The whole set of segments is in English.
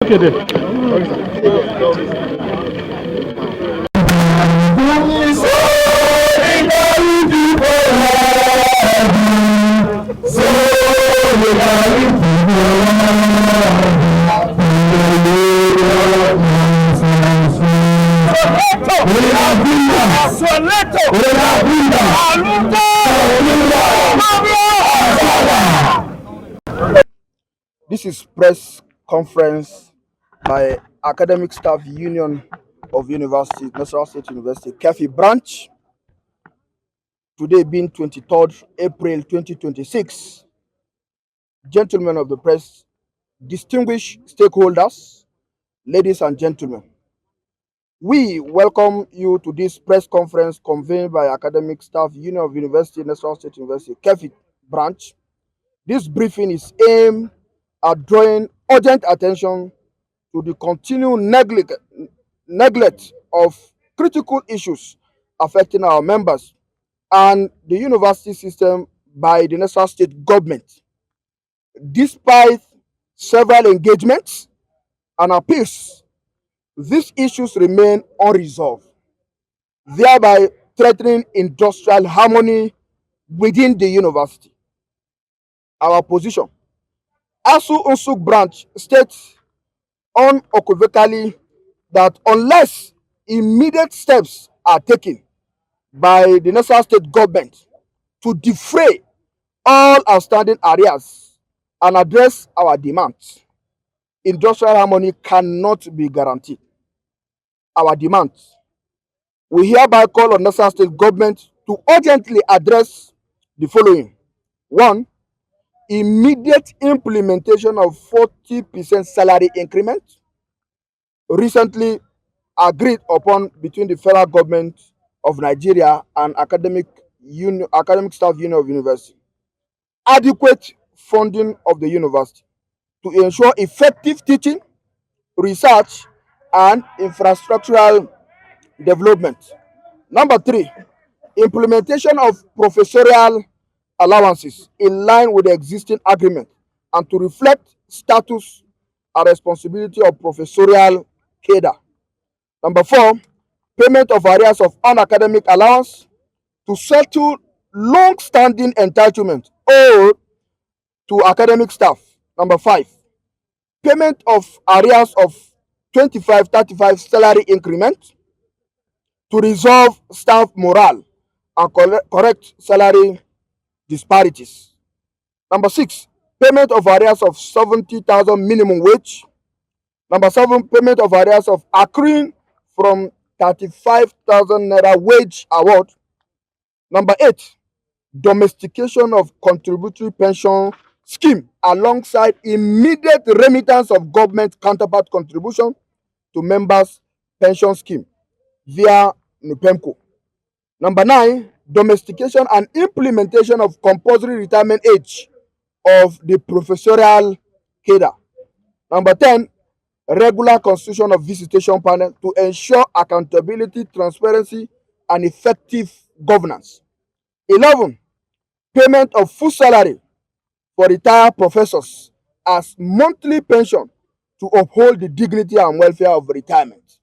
Okay, then. This is press conference by Academic Staff Union of University, Nasarawa State University, Kefi branch. Today being 23rd April 2026. Gentlemen of the press, distinguished stakeholders, ladies and gentlemen, we welcome you to this press conference convened by Academic Staff Union of University, Nasarawa State University, Kefi branch. This briefing is aimed at drawing urgent attention to the continued neglect of critical issues affecting our members and the university system by the Nasarawa state government. Despite several engagements and appeals, these issues remain unresolved, thereby threatening industrial harmony within the university. Our position: ASUU branch states unequivocally that unless immediate steps are taken by the Nasarawa state government to defray all outstanding arrears and address our demands, industrial harmony cannot be guaranteed. Our demands: we hereby call on Nasarawa state government to urgently address the following. One, immediate implementation of 40% salary increment recently agreed upon between the federal government of Nigeria and Academic Staff Union of University. Adequate funding of the university to ensure effective teaching, research, and infrastructural development. Number three, implementation of professorial allowances in line with the existing agreement and to reflect status and responsibility of professorial cadre. Number four, payment of arrears of unacademic allowance to settle long-standing entitlement owed to academic staff. Number five, payment of arrears of 25-35 salary increment to resolve staff morale and correct salary disparities. Number six, payment of arrears of 70,000 minimum wage. Number seven, payment of arrears of accruing from 35,000 naira wage award. Number eight, domestication of contributory pension scheme alongside immediate remittance of government counterpart contribution to members' pension scheme via NUPEMCO. Number nine, domestication and implementation of compulsory retirement age of the professorial cadre. Number 10, regular constitution of visitation panel to ensure accountability, transparency, and effective governance. 11, payment of full salary for retired professors as monthly pension to uphold the dignity and welfare of retirement.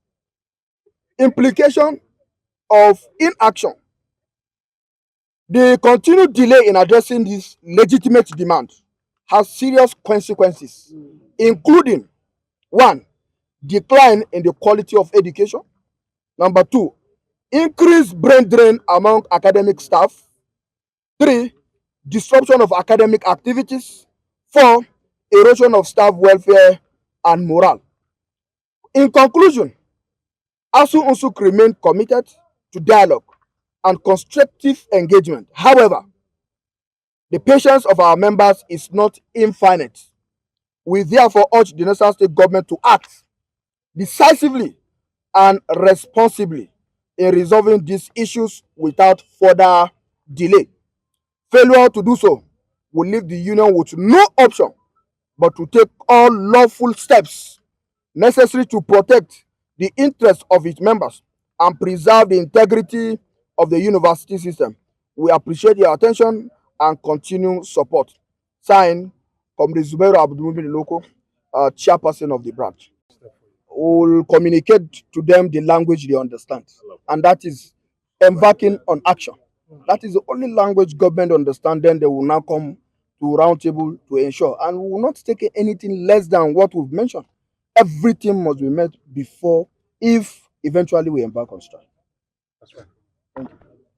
Implication of inaction: the continued delay in addressing this legitimate demand has serious consequences, including one, decline in the quality of education. Number two, increased brain drain among academic staff. Three, disruption of academic activities. Four, erosion of staff welfare and morale. In conclusion, ASUU remain committed to dialogue and constructive engagement. However, the patience of our members is not infinite. We therefore urge the Nasarawa state government to act decisively and responsibly in resolving these issues without further delay. Failure to do so will leave the union with no option but to take all lawful steps necessary to protect the interests of its members and preserve the integrity of the university system. We appreciate your attention and continued support. Signed, Comrade Zubairu Abdulmumin Loko, chairperson of the branch. Will communicate to them the language they understand, and that is embarking on action. That is the only language government understand. Then they will now come to roundtable to ensure, and we will not take anything less than what we've mentioned. Everything must be met before, if eventually we embark on strike. That's right. Thank you.